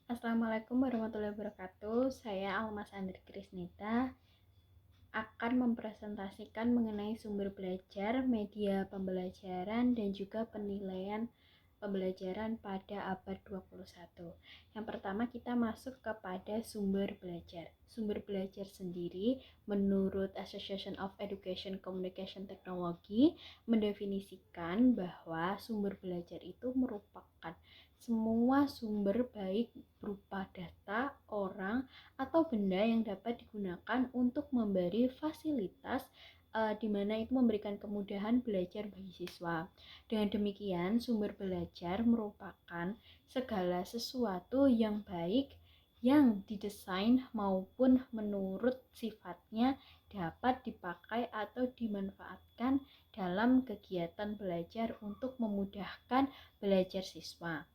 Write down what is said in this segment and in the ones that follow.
Assalamualaikum warahmatullahi wabarakatuh. Saya Almas Andri Krisnita akan mempresentasikan mengenai sumber belajar, media pembelajaran, dan juga penilaian pembelajaran pada abad 21. Yang pertama kita masuk kepada sumber belajar. Sumber belajar sendiri menurut Association of Education Communication Technology mendefinisikan bahwa sumber belajar itu merupakan semua sumber baik berupa data, orang, atau benda yang dapat digunakan untuk memberi fasilitas di mana itu memberikan kemudahan belajar bagi siswa. Dengan demikian, sumber belajar merupakan segala sesuatu yang baik yang didesain maupun menurut sifatnya dapat dipakai atau dimanfaatkan dalam kegiatan belajar untuk memudahkan belajar siswa.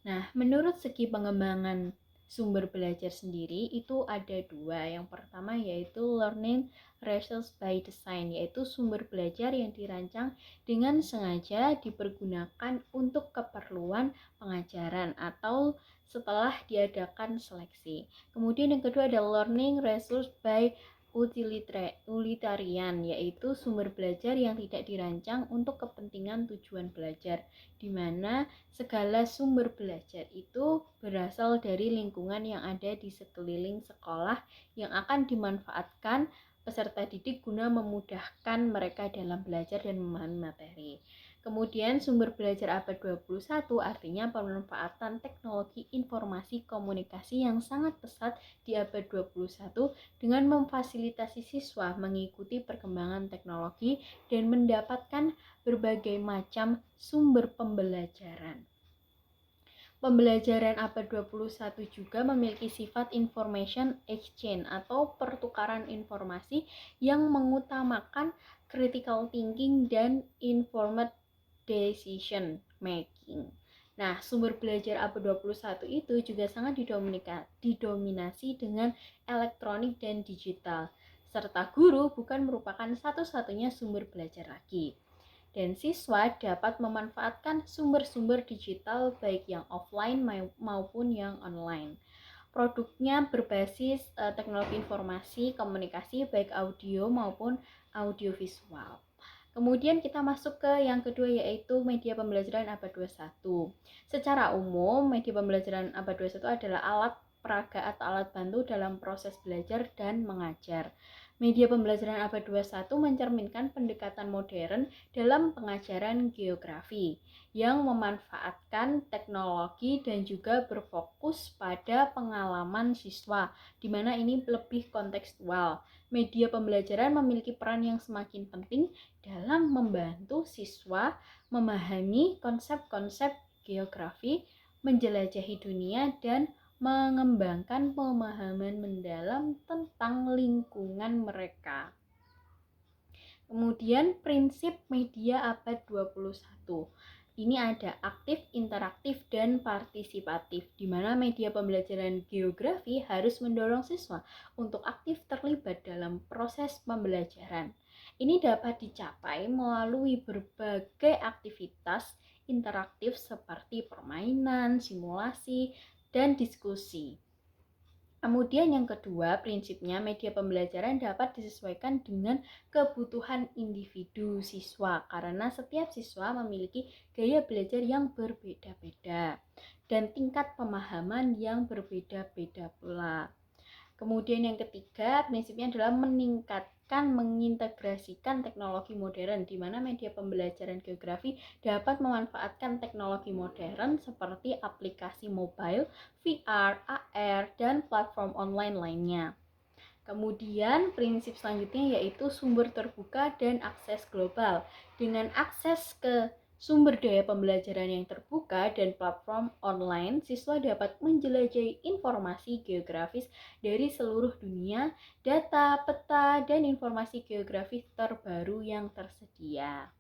Nah, menurut segi pengembangan sumber belajar sendiri itu ada dua. Yang pertama yaitu learning results by design, yaitu sumber belajar yang dirancang dengan sengaja dipergunakan untuk keperluan pengajaran atau setelah diadakan seleksi. Kemudian yang kedua ada learning results by utilitarian, yaitu sumber belajar yang tidak dirancang untuk kepentingan tujuan belajar, di mana segala sumber belajar itu berasal dari lingkungan yang ada di sekeliling sekolah yang akan dimanfaatkan peserta didik guna memudahkan mereka dalam belajar dan memahami materi. Kemudian sumber belajar abad 21 artinya pemanfaatan teknologi informasi komunikasi yang sangat pesat di abad 21 dengan memfasilitasi siswa mengikuti perkembangan teknologi dan mendapatkan berbagai macam sumber pembelajaran. Pembelajaran abad 21 juga memiliki sifat information exchange atau pertukaran informasi yang mengutamakan critical thinking dan informed decision making. Nah, sumber belajar abad 21 itu juga sangat didominasi dengan elektronik dan digital, serta guru bukan merupakan satu-satunya sumber belajar lagi. Dan siswa dapat memanfaatkan sumber-sumber digital baik yang offline maupun yang online. Produknya berbasis teknologi informasi komunikasi baik audio maupun audiovisual. Kemudian kita masuk ke yang kedua yaitu media pembelajaran abad 21. Secara umum, media pembelajaran abad 21 adalah alat peraga atau alat bantu dalam proses belajar dan mengajar. Media pembelajaran abad 21 mencerminkan pendekatan modern dalam pengajaran geografi yang memanfaatkan teknologi dan juga berfokus pada pengalaman siswa, di mana ini lebih kontekstual. Media pembelajaran memiliki peran yang semakin penting dalam membantu siswa memahami konsep-konsep geografi, menjelajahi dunia, dan mengembangkan pemahaman mendalam tentang lingkungan mereka. Kemudian prinsip media abad 21. Ini ada aktif, interaktif, dan partisipatif, di mana media pembelajaran geografi harus mendorong siswa untuk aktif terlibat dalam proses pembelajaran. Ini dapat dicapai melalui berbagai aktivitas interaktif seperti permainan, simulasi, dan diskusi. Kemudian yang kedua, prinsipnya media pembelajaran dapat disesuaikan dengan kebutuhan individu siswa karena setiap siswa memiliki gaya belajar yang berbeda-beda dan tingkat pemahaman yang berbeda-beda pula. Kemudian yang ketiga, prinsipnya adalah mengintegrasikan teknologi modern, di mana media pembelajaran geografi dapat memanfaatkan teknologi modern seperti aplikasi mobile, VR, AR, dan platform online lainnya. Kemudian prinsip selanjutnya yaitu sumber terbuka dan akses global. Dengan akses ke sumber daya pembelajaran yang terbuka dan platform online, siswa dapat menjelajahi informasi geografis dari seluruh dunia, data, peta, dan informasi geografis terbaru yang tersedia.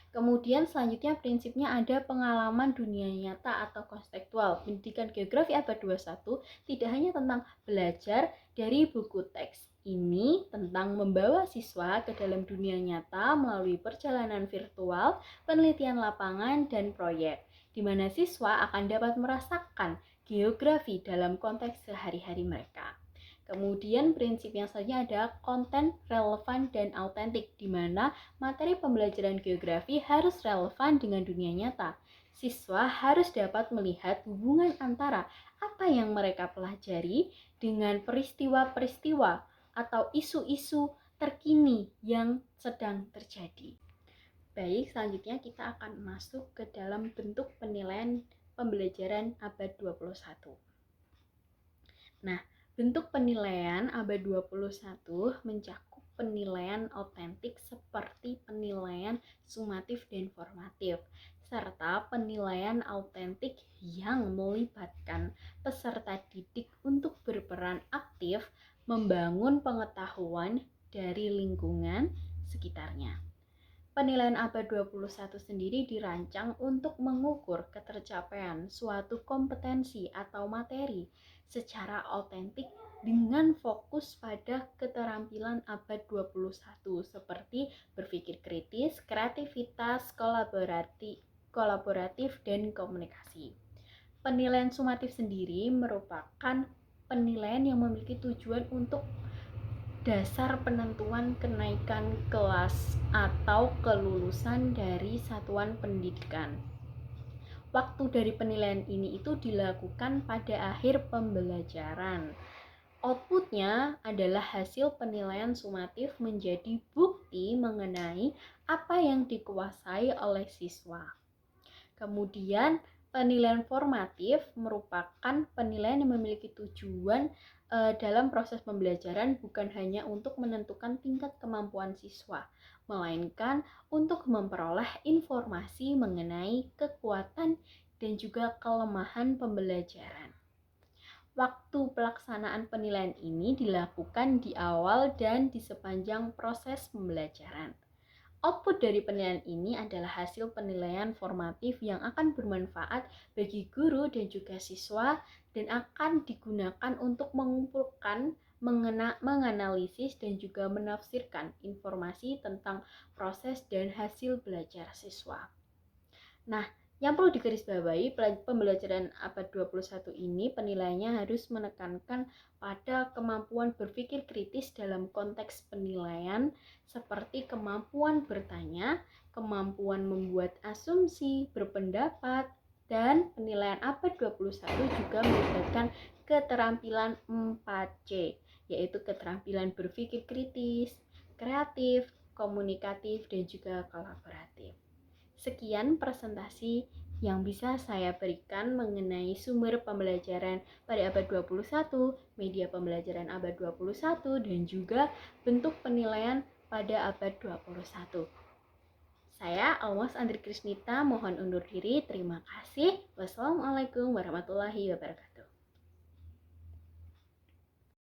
Kemudian selanjutnya prinsipnya ada pengalaman dunia nyata atau kontekstual. Pendidikan geografi abad 21 tidak hanya tentang belajar dari buku teks. Ini tentang membawa siswa ke dalam dunia nyata melalui perjalanan virtual, penelitian lapangan, dan proyek. di mana siswa akan dapat merasakan geografi dalam konteks sehari-hari mereka. Kemudian prinsip yang selanjutnya adalah konten relevan dan autentik, di mana materi pembelajaran geografi harus relevan dengan dunia nyata. Siswa harus dapat melihat hubungan antara apa yang mereka pelajari dengan peristiwa-peristiwa atau isu-isu terkini yang sedang terjadi. Baik, selanjutnya kita akan masuk ke dalam bentuk penilaian pembelajaran abad 21. Nah, bentuk penilaian abad 21 mencakup penilaian autentik seperti penilaian sumatif dan formatif, serta penilaian autentik yang melibatkan peserta didik untuk berperan aktif membangun pengetahuan dari lingkungan sekitarnya. Penilaian abad 21 sendiri dirancang untuk mengukur ketercapaian suatu kompetensi atau materi secara autentik dengan fokus pada keterampilan abad 21 seperti berpikir kritis, kreativitas, kolaboratif, dan komunikasi. Penilaian sumatif sendiri merupakan penilaian yang memiliki tujuan untuk dasar penentuan kenaikan kelas atau kelulusan dari satuan pendidikan. Waktu dari penilaian ini itu dilakukan pada akhir pembelajaran. Outputnya adalah hasil penilaian sumatif menjadi bukti mengenai apa yang dikuasai oleh siswa. Kemudian penilaian formatif merupakan penilaian yang memiliki tujuan dalam proses pembelajaran bukan hanya untuk menentukan tingkat kemampuan siswa, melainkan untuk memperoleh informasi mengenai kekuatan dan juga kelemahan pembelajaran. Waktu pelaksanaan penilaian ini dilakukan di awal dan di sepanjang proses pembelajaran. Output dari penilaian ini adalah hasil penilaian formatif yang akan bermanfaat bagi guru dan juga siswa dan akan digunakan untuk mengumpulkan, menganalisis dan juga menafsirkan informasi tentang proses dan hasil belajar siswa. Nah, yang perlu digarisbawahi, pembelajaran abad 21 ini penilaiannya harus menekankan pada kemampuan berpikir kritis dalam konteks penilaian seperti kemampuan bertanya, kemampuan membuat asumsi, berpendapat, dan penilaian abad 21 juga melibatkan keterampilan 4C, yaitu keterampilan berpikir kritis, kreatif, komunikatif, dan juga kolaboratif. Sekian presentasi yang bisa saya berikan mengenai sumber pembelajaran pada abad 21, media pembelajaran abad 21, dan juga bentuk penilaian pada abad 21. Saya Almas Andri Krisnita mohon undur diri. Terima kasih. Wassalamualaikum warahmatullahi wabarakatuh.